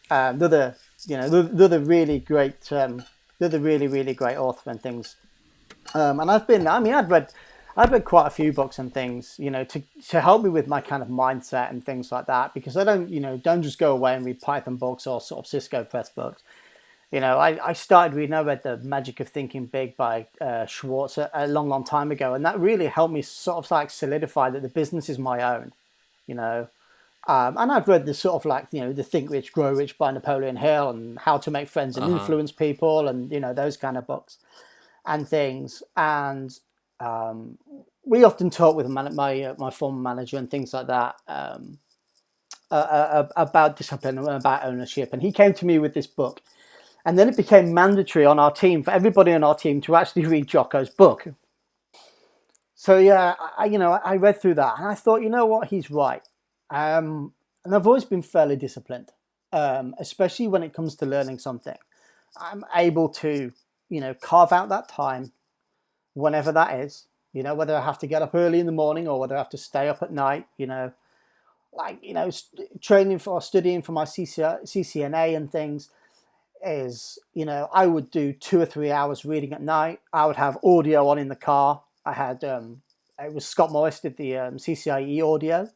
They're the really great, they're the really, really great author and things. And I've read quite a few books and things, to help me with my kind of mindset and things like that, because I don't just go away and read Python books or sort of Cisco Press books. I started reading, I read The Magic of Thinking Big by Schwartz a long, long time ago. And that really helped me sort of like solidify that the business is my own, and I've read the sort of like, the Think Rich, Grow Rich by Napoleon Hill, and How to Make Friends and Influence People, and, those kind of books and things. And we often talk with my former manager and things like that about discipline and about ownership. And he came to me with this book. And then it became mandatory on our team, for everybody on our team, to actually read Jocko's book. So yeah, I read through that, and I thought, you know what, he's right. And I've always been fairly disciplined, especially when it comes to learning something. I'm able to, carve out that time, whenever that is, whether I have to get up early in the morning or whether I have to stay up at night, studying for my CCNA and things. Is, I would do 2 or 3 hours reading at night. I would have audio on in the car. I had, it was Scott Morris did the CCIE audio. And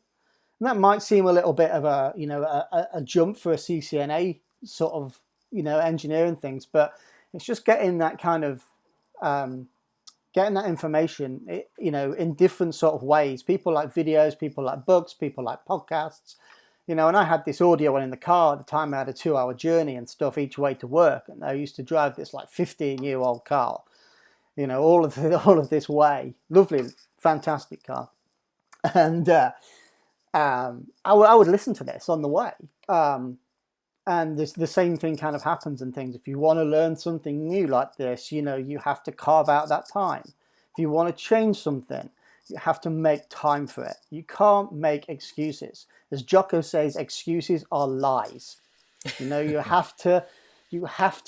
that might seem a little bit of a jump for a CCNA sort of, engineering things, but it's just getting that kind of, getting that information, in different sort of ways. People like videos, people like books, people like podcasts. And I had this audio on in the car at the time. I had a 2-hour journey and stuff each way to work, and I used to drive this like 15-year-old car, all of this way. Lovely, fantastic car, and I would listen to this on the way. And the same thing kind of happens in things. If you want to learn something new like this, you have to carve out that time. If you want to change something, you have to make time for it. You can't make excuses. As Jocko says, excuses are lies. You have to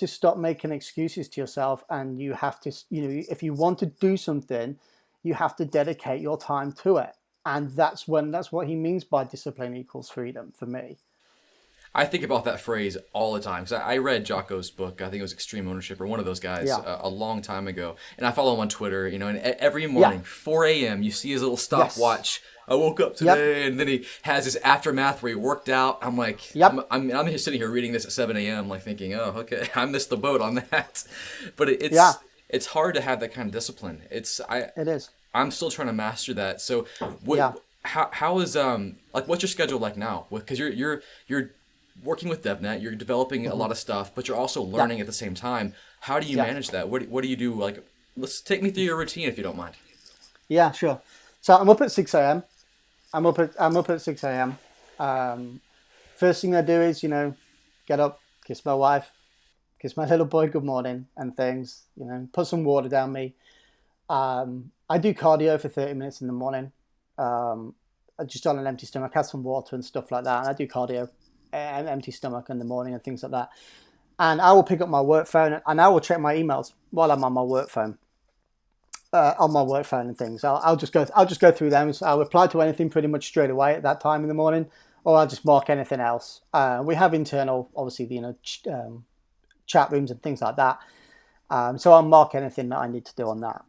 stop making excuses to yourself, and you have to, if you want to do something, you have to dedicate your time to it. And that's what he means by discipline equals freedom for me. I think about that phrase all the time, because I read Jocko's book. I think it was Extreme Ownership, or one of those guys, a long time ago. And I follow him on Twitter, and every morning, 4 a.m., you see his little stopwatch. Yes. I woke up today, and then he has his aftermath where he worked out. I'm like, I'm just sitting here reading this at 7 a.m., like thinking, oh, okay, I missed the boat on that. But it's hard to have that kind of discipline. It is. I'm still trying to master that. So how is what's your schedule like now? Because you're working with Devnet, you're developing a lot of stuff, but you're also learning at the same time. How do you manage that? What do you do? Like, let's take me through your routine if you don't mind. Yeah, sure. So I'm up at 6 a.m. I'm up at 6 a.m. First thing I do is, get up, kiss my wife, kiss my little boy good morning and things, put some water down me. I do cardio for 30 minutes in the morning. Just on an empty stomach, have some water and stuff like that. And I do cardio, an empty stomach in the morning and things like that. And I will pick up my work phone and I will check my emails while I'm on my work phone. And things. I'll just go through them. So I'll reply to anything pretty much straight away at that time in the morning, or I'll just mark anything else. We have internal, obviously, chat rooms and things like that. So I'll mark anything that I need to do on that.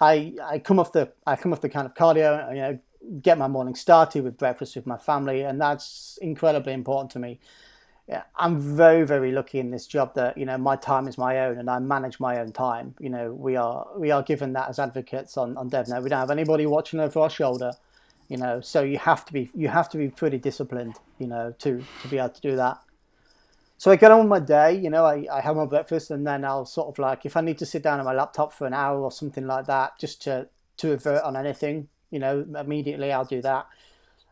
I come off the kind of cardio, get my morning started with breakfast with my family, and that's incredibly important to me. yeah, I'm very, very lucky in this job that, my time is my own and I manage my own time. We are given that as advocates on Devnet. We don't have anybody watching over our shoulder, so you have to be pretty disciplined, to be able to do that. So I get on with my day, I have my breakfast, and then I'll sort of like, if I need to sit down on my laptop for an hour or something like that, just to avert on anything, immediately I'll do that.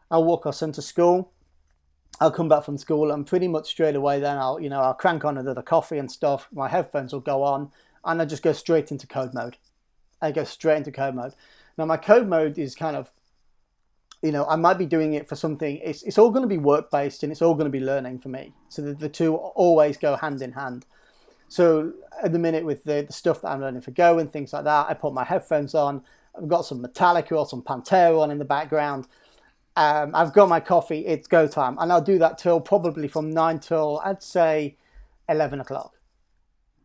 I'll walk our son to school. I'll come back from school and pretty much straight away then I'll crank on another coffee and stuff. My headphones will go on and I just go straight into code mode. Now my code mode is kind of, I might be doing it for something. It's all going to be work-based and it's all going to be learning for me. So the two always go hand in hand. So at the minute with the stuff that I'm learning for Go and things like that, I put my headphones on. I've got some Metallica or some Pantera on in the background. I've got my coffee, it's go time. And I'll do that till probably from 9 till, I'd say, 11 o'clock.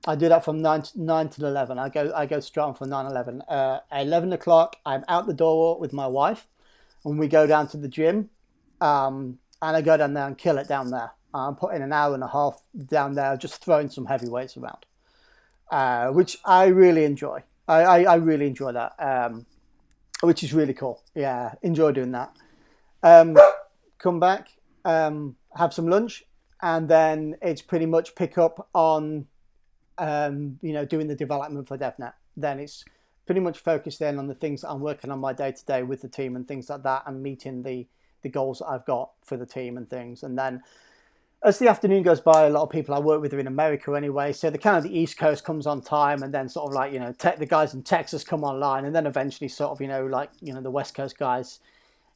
I do that from 9 till 11. I go strong from 9, 11. 11 o'clock, I'm out the door with my wife. And we go down to the gym. And I go down there and kill it down there. I'm putting an hour and a half down there, just throwing some heavy weights around. Which I really enjoy. I really enjoy that. Which is really cool. Yeah, enjoy doing that. Come back, have some lunch, and then it's pretty much pick up on, doing the development for Devnet. Then it's pretty much focused then on the things that I'm working on my day-to-day with the team and things like that, and meeting the goals that I've got for the team and things. And then as the afternoon goes by, a lot of people I work with are in America anyway, so the kind of the East Coast comes on time, and then sort of like, the guys in Texas come online, and then eventually sort of, the West Coast guys,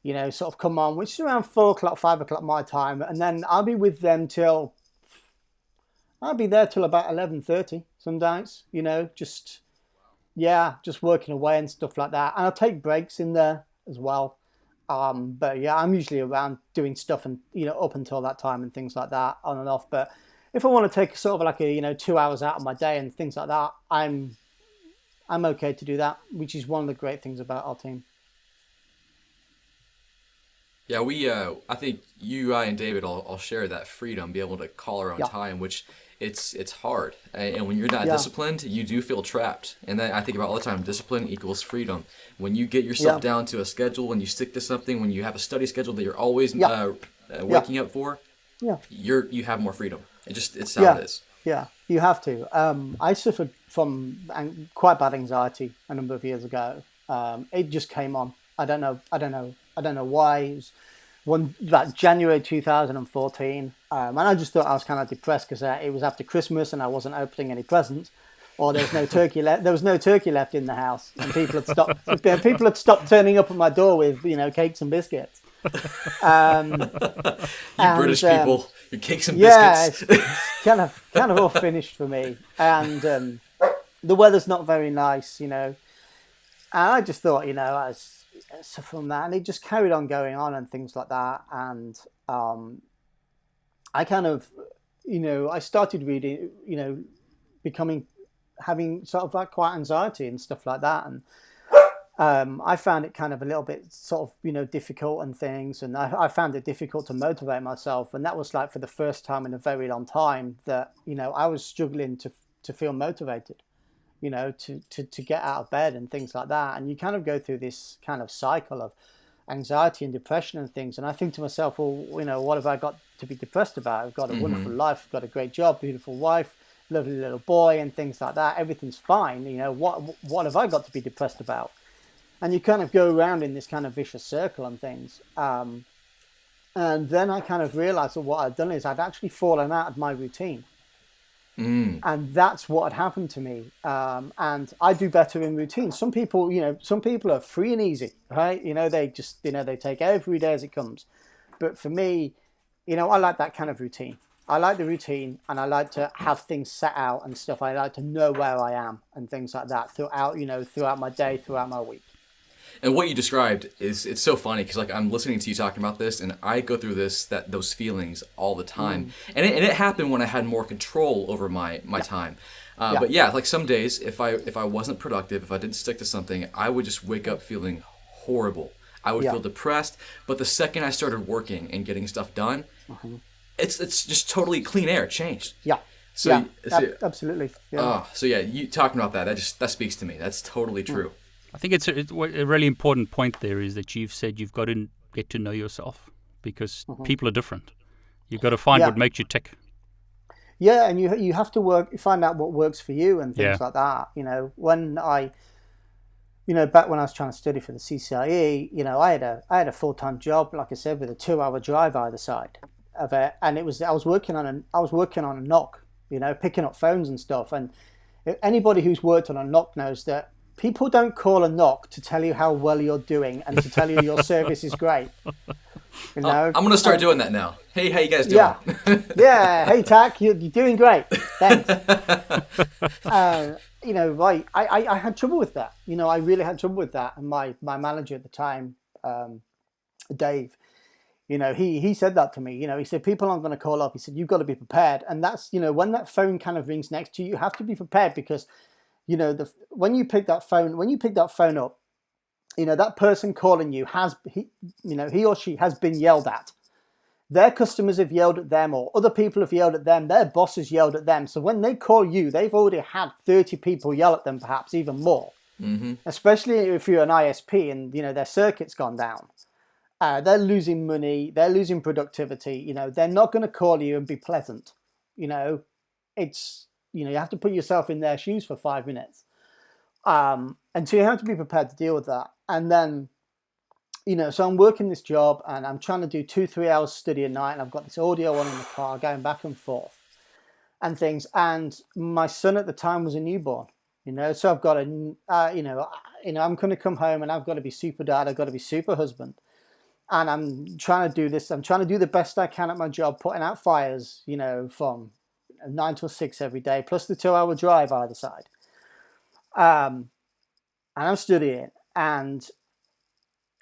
sort of come on, which is around 4 o'clock, 5 o'clock my time. And then I'll be with them I'll be there till about 11:30 some nights, just working away and stuff like that. And I'll take breaks in there as well. But yeah, I'm usually around doing stuff and, up until that time and things like that, on and off. But if I want to take sort of like a, 2 hours out of my day and things like that, I'm okay to do that, which is one of the great things about our team. Yeah, I think you, I, and David all share that freedom, be able to call our own time, which it's hard. And when you're not disciplined, you do feel trapped. And that I think about all the time, discipline equals freedom. When you get yourself down to a schedule, when you stick to something, when you have a study schedule that you're always waking up for, you have more freedom. It's how it is. Yeah, you have to. I suffered from quite bad anxiety a number of years ago. It just came on. I don't know why. It was about January 2014, and I just thought I was kind of depressed because it was after Christmas and I wasn't opening any presents, or there was no turkey left. There was no turkey left in the house, and people had stopped turning up at my door with cakes and biscuits. British people, your cakes and biscuits. Yeah, it's kind of all finished for me, and the weather's not very nice, And I just thought, so from that, and it just carried on going on and things like that. And I kind of, I started reading, having sort of like quite anxiety and stuff like that. And I found it kind of a little bit sort of, difficult and things. And I found it difficult to motivate myself. And that was like for the first time in a very long time that, I was struggling to feel motivated. To get out of bed and things like that. And you kind of go through this kind of cycle of anxiety and depression and things. And I think to myself, well, what have I got to be depressed about? I've got a wonderful life, I've got a great job, beautiful wife, lovely little boy and things like that. Everything's fine. What have I got to be depressed about? And you kind of go around in this kind of vicious circle and things. And then I kind of realized that what I'd done is I'd actually fallen out of my routine. And that's what had happened to me. And I do better in routine. Some people are free and easy, right? They just, they take every day as it comes. But for me, I like that kind of routine. I like the routine, and I like to have things set out and stuff. I like to know where I am and things like that throughout my day, throughout my week. And what you described it's so funny because like I'm listening to you talking about this, and I go through those feelings all the time, and it happened when I had more control over my time. But yeah, like some days if I wasn't productive, if I didn't stick to something, I would just wake up feeling horrible. I would feel depressed. But the second I started working and getting stuff done, it's just totally clean air. It changed. Yeah. So, Absolutely. Yeah. So yeah, you talking about that speaks to me. That's totally true. I think it's a really important point there is that you've said you've got to get to know yourself because people are different. You've got to find what makes you tick. Yeah, and you have to find out what works for you and things like that. When back when I was trying to study for the CCIE, I had a full-time job, like I said, with a 2-hour drive either side of it, and I was working on a knock, picking up phones and stuff. And anybody who's worked on a knock knows that people don't call a knock to tell you how well you're doing and to tell you your service is great. I'm going to start doing that now. Hey, how you guys doing? Yeah. Hey, Tack, you're doing great. Thanks. I had trouble with that. I really had trouble with that. And my manager at the time, Dave, he said that to me. He said, people aren't going to call up. He said, you've got to be prepared. And that's, when that phone kind of rings next to you, you have to be prepared because, when you pick that phone up, that person calling you he or she has been yelled at. Their customers have yelled at them, or other people have yelled at them. Their boss has yelled at them. So when they call you, they've already had 30 people yell at them, perhaps even more. Mm-hmm. Especially if you're an ISP and their circuit's gone down. They're losing money. They're losing productivity. They're not going to call you and be pleasant. It's you have to put yourself in their shoes for 5 minutes. And so you have to be prepared to deal with that. And then, so I'm working this job and I'm trying to do 2-3 hours study a night, and I've got this audio on in the car going back and forth and things. And my son at the time was a newborn, so I've got to, I'm going to come home and I've got to be super dad. I've got to be super husband. And I'm trying to do this. I'm trying to do the best I can at my job, putting out fires, from 9 till 6 every day, plus the 2-hour drive either side. And I'm studying, and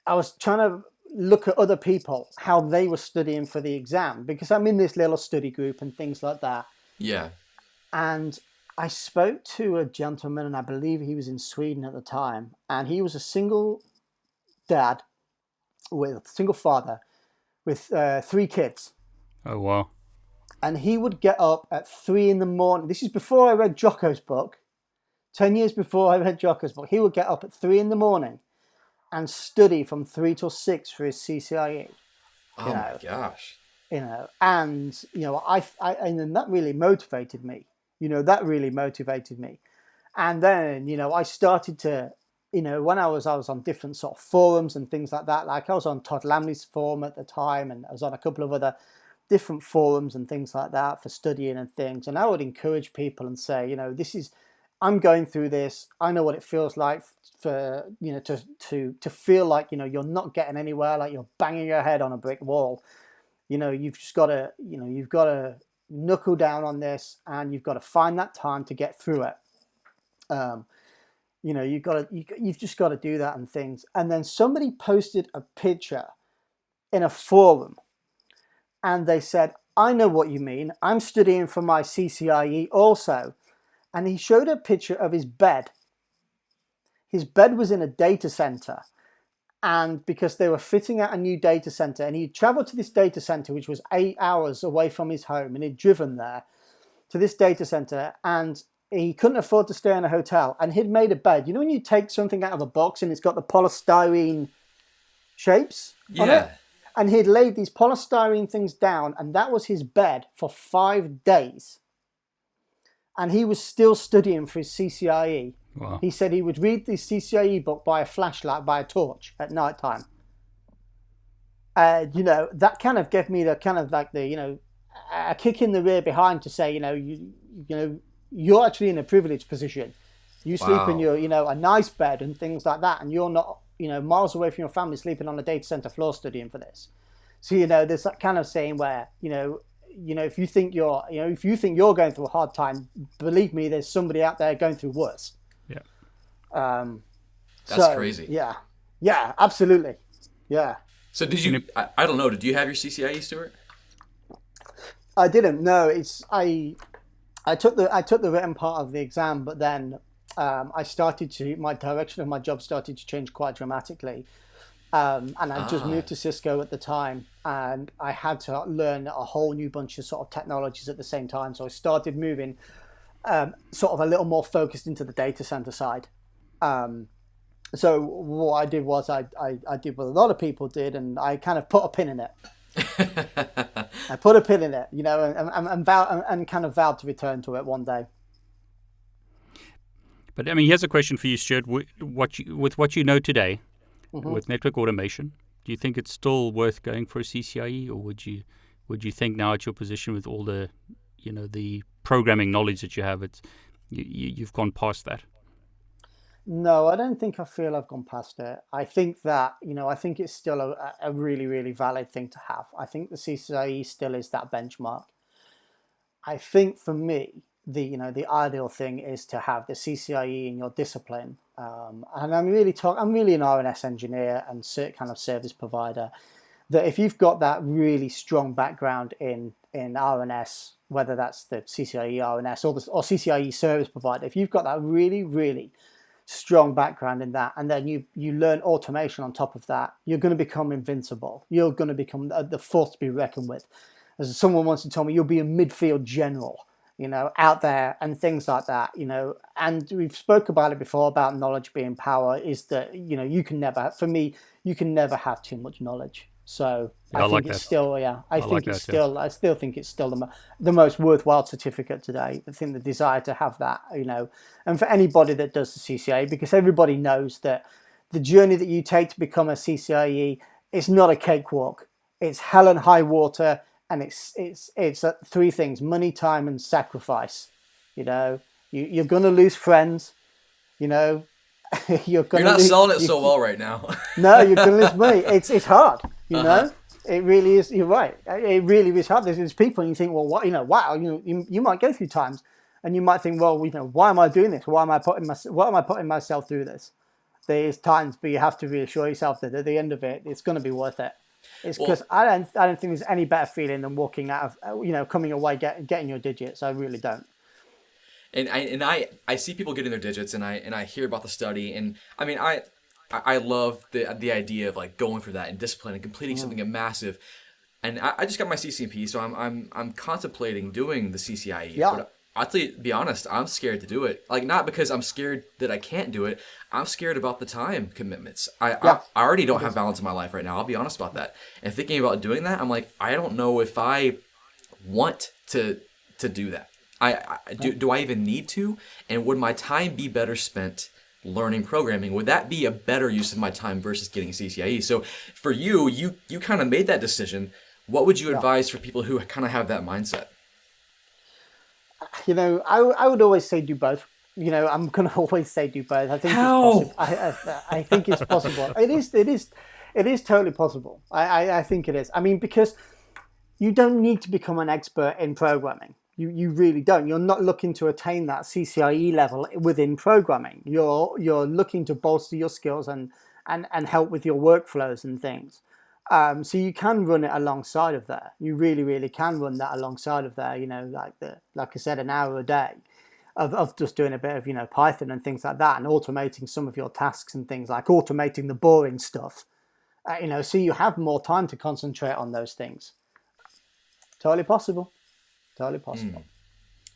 I was trying to look at other people, how they were studying for the exam, because I'm in this little study group and things like that. Yeah. And I spoke to a gentleman, and I believe he was in Sweden at the time, and he was a single father with 3 kids. Oh, wow. And he would get up at 3 a.m. This is before I read Jocko's book. 10 years before I read Jocko's book, he would get up at 3 a.m. and study from 3 till 6 for his CCIE. Oh my gosh. And then that really motivated me. And then, I started to, when I was on different sort of forums and things like that, like I was on Todd Lamley's forum at the time, and I was on a couple of other different forums and things like that for studying and things. And I would encourage people and say, I'm going through this. I know what it feels like for, to feel like, you're not getting anywhere, like you're banging your head on a brick wall. You've just got to, you've got to knuckle down on this, and you've got to find that time to get through it. You've just got to do that and things. And then somebody posted a picture in a forum, and they said, I know what you mean. I'm studying for my CCIE also. And he showed a picture of his bed. His bed was in a data center. And because they were fitting out a new data center, and he'd traveled to this data center, which was 8 hours away from his home, and he'd driven there to this data center, and he couldn't afford to stay in a hotel, and he'd made a bed. When you take something out of a box and it's got the polystyrene shapes on it? And he'd laid these polystyrene things down, and that was his bed for 5 days. And he was still studying for his CCIE. Wow. He said he would read the CCIE book by a flashlight, by a torch at night time. That kind of gave me the kind of like the, a kick in the rear behind to say, you're actually in a privileged position. You sleep in your, a nice bed and things like that, and you're not, miles away from your family sleeping on a data center floor studying for this. So, there's that kind of saying where, if you think you're going through a hard time, believe me, there's somebody out there going through worse. Yeah. That's crazy. Yeah. Yeah, absolutely. Yeah. So did you, I don't know, did you have your CCIE, Stuart? I didn't. No, I took the written part of the exam, but then my direction of my job started to change quite dramatically. And I just moved to Cisco at the time, and I had to learn a whole new bunch of sort of technologies at the same time. So I started moving sort of a little more focused into the data center side. So what I did was I did what a lot of people did, and I kind of put a pin in it. I put a pin in it, and kind of vowed to return to it one day. But I mean, here's a question for you, Stuart. With what you know today, with network automation, do you think it's still worth going for a CCIE, or would you think now at your position with all the, the programming knowledge that you have, you've gone past that? No, I don't think I feel I've gone past it. I think that, I think it's still a really, really valid thing to have. I think the CCIE still is that benchmark. I think for me, the ideal thing is to have the CCIE in your discipline. And I'm really an R&S engineer and kind of service provider, that if you've got that really strong background in R&S, whether that's the CCIE R&S or CCIE service provider, if you've got that really, really strong background in that, and then you learn automation on top of that, you're going to become invincible. You're going to become the force to be reckoned with. As someone once told me, you'll be a midfield general, out there and things like that, and we've spoke about it before about knowledge being power, is that, you can never have too much knowledge. So I think it's still, I still think it's still the most worthwhile certificate today. I think the desire to have that, and for anybody that does the CCIE, because everybody knows that the journey that you take to become a CCIE is not a cakewalk. It's hell and high water, and it's three things: money, time, and sacrifice. You're going to lose friends, You're not selling it so well right now. No, you're going to lose money. It's hard, It really is. You're right. It really is hard. There's people, and you think, well, what, wow, you might go through times, and you might think, well, why am I doing this? Why am I putting myself through this? There's times, but you have to reassure yourself that at the end of it, it's going to be worth it. It's because I don't think there's any better feeling than walking out of, coming away, getting your digits. I really don't. And I see people getting their digits, and I hear about the study, and I mean I love the idea of like going for that and discipline and completing something massive. And I just got my CCNP, so I'm contemplating doing the CCIE. Yeah. But I'll be honest, I'm scared to do it. Like, not because I'm scared that I can't do it. I'm scared about the time commitments. I already don't have balance in my life right now. I'll be honest about that. And thinking about doing that, I'm like, I don't know if I want to do that. Do I even need to? And would my time be better spent learning programming? Would that be a better use of my time versus getting a CCIE? So for you kind of made that decision. What would you advise for people who kind of have that mindset? I would always say do both. I'm going to always say do both. I think it's possible. I think it's possible. It is totally possible. I think it is. I mean, because you don't need to become an expert in programming. You really don't. You're not looking to attain that CCIE level within programming. You're looking to bolster your skills and help with your workflows and things. So you can run it alongside of there. You really, really can run that alongside of there. Like I said, an hour a day of just doing a bit of Python and things like that, and automating some of your tasks and things, like automating the boring stuff. So you have more time to concentrate on those things. Totally possible. Totally possible.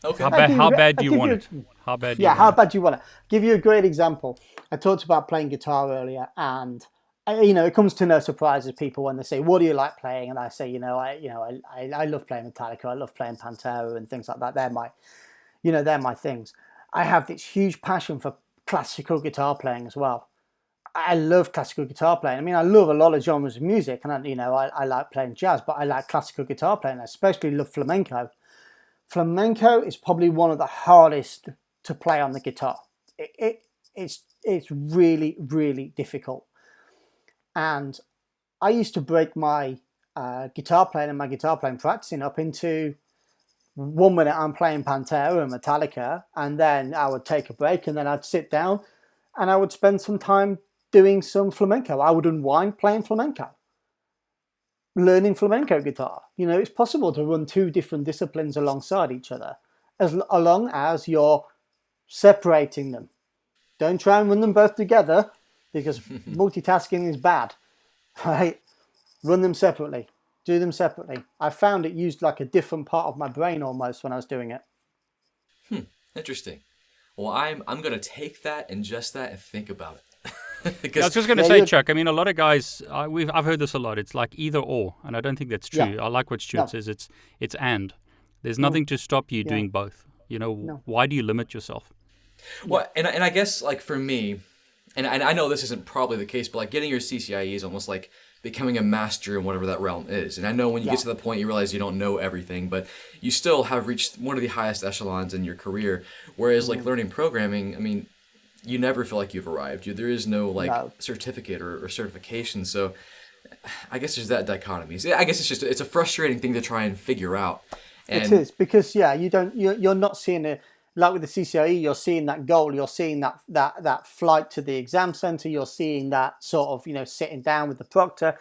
Okay. How bad do you want it? How bad do you want it? Give you a great example. I talked about playing guitar earlier, and it comes to no surprises people when they say, "What do you like playing?" And I say, I love playing Metallica, I love playing Pantera and things like that. They're my things. I have this huge passion for classical guitar playing as well. I love classical guitar playing. I mean, I love a lot of genres of music, and I like playing jazz, but I like classical guitar playing. I especially love flamenco. Flamenco is probably one of the hardest to play on the guitar. It's really, really difficult. And I used to break my guitar playing and my guitar playing practicing up into 1 minute I'm playing Pantera and Metallica, and then I would take a break, and then I'd sit down and I would spend some time doing some flamenco. I would unwind playing flamenco, learning flamenco guitar. It's possible to run two different disciplines alongside each other, as long as you're separating them. Don't try and run them both together, because multitasking is bad. right? Run them separately. Do them separately. I found it used like a different part of my brain almost when I was doing it. Interesting. Well, I'm going to take that and just that and think about it. I was just going to say, Chuck, I mean, a lot of guys, I've heard this a lot. It's like either or, and I don't think that's true. I like what Stuart says. It's and. There's nothing to stop you doing both. You know, why do you limit yourself? Well, and I guess like for me, and I know this isn't probably the case, but like getting your CCIE is almost like becoming a master in whatever that realm is. And I know when you get to the point you realize you don't know everything, but you still have reached one of the highest echelons in your career. Whereas like learning programming, I mean, you never feel like you've arrived. There is no certificate or certification. So I guess there's that dichotomy. I guess it's a frustrating thing to try and figure out. And it is because you're not seeing it like with the CCIE. You're seeing that goal. You're seeing that flight to the exam center. You're seeing that sort of sitting down with the proctor.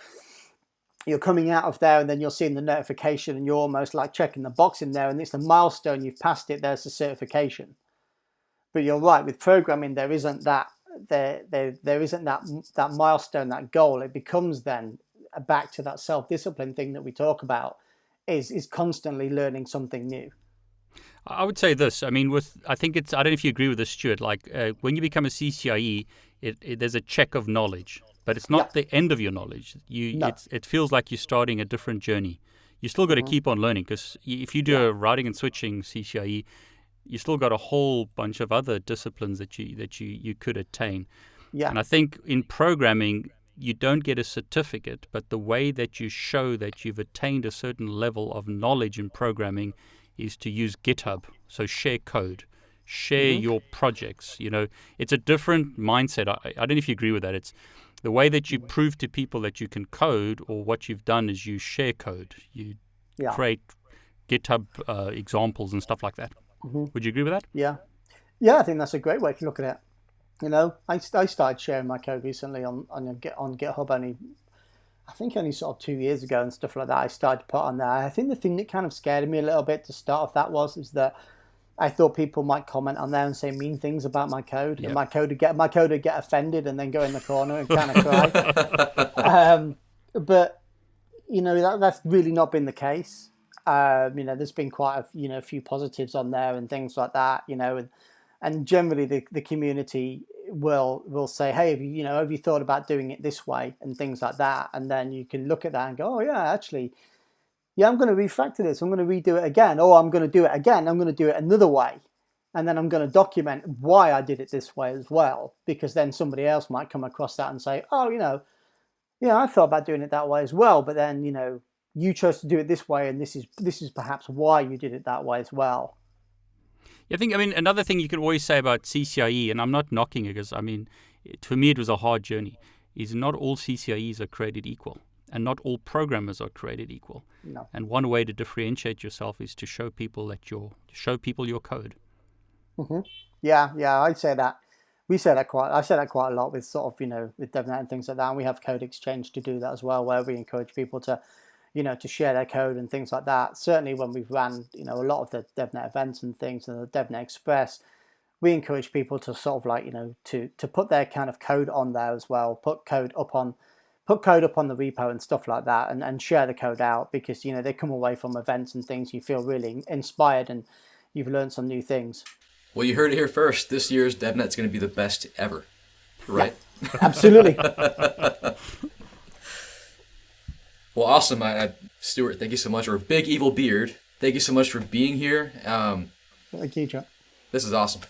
You're coming out of there, and then you're seeing the notification, and you're almost like checking the box in there, and it's a milestone. You've passed it. There's the certification. But you're right, with programming, there isn't that that milestone, that goal. It becomes then back to that self-discipline thing that we talk about. Is constantly learning something new. I would say this. I mean, I don't know if you agree with this, Stuart. Like when you become a CCIE, there's a check of knowledge, but it's not the end of your knowledge. It feels like you're starting a different journey. You still got to keep on learning, because if you do a routing and switching CCIE, you still got a whole bunch of other disciplines that you could attain. Yeah. And I think in programming, you don't get a certificate, but the way that you show that you've attained a certain level of knowledge in programming is to use GitHub. So share code, share your projects. It's a different mindset. I don't know if you agree with that. It's the way that you prove to people that you can code, or what you've done is you share code. You create GitHub examples and stuff like that. Would you agree with that? Yeah, I think that's a great way to look at it. I started sharing my code recently on GitHub only sort of 2 years ago and stuff like that. I started to put on there. I think the thing that kind of scared me a little bit to start off is that I thought people might comment on there and say mean things about my code, and my code would get offended and then go in the corner and kind of cry. But that's really not been the case. There's been quite a few positives on there and things like that. And generally the community will say, hey, have you thought about doing it this way and things like that? And then you can look at that and go, oh yeah, actually, I'm going to refactor this. I'm going to redo it again. Or I'm going to do it again. I'm going to do it another way. And then I'm going to document why I did it this way as well, because then somebody else might come across that and say, oh, I thought about doing it that way as well. But then, you chose to do it this way, and this is perhaps why you did it that way as well. I think, another thing you can always say about CCIE, and I'm not knocking it because, for me it was a hard journey, is not all CCIEs are created equal, and not all programmers are created equal. No. And one way to differentiate yourself is to show people your code. Mm-hmm. Yeah, I'd say that. I say that quite a lot with sort of, with Devnet and things like that. And we have Code Exchange to do that as well, where we encourage people to to share their code and things like that. Certainly when we've ran, a lot of the Devnet events and things, and the Devnet Express, we encourage people to sort of to put their kind of code on there as well, put code up on the repo and stuff like that, and share the code out, because, they come away from events and things, you feel really inspired and you've learned some new things. Well, you heard it here first. This year's Devnet's going to be the best ever, right? Yeah, absolutely. Well, awesome. Stuart, thank you so much. Or Big Evil Beard, thank you so much for being here. Thank you, Chuck. This is awesome.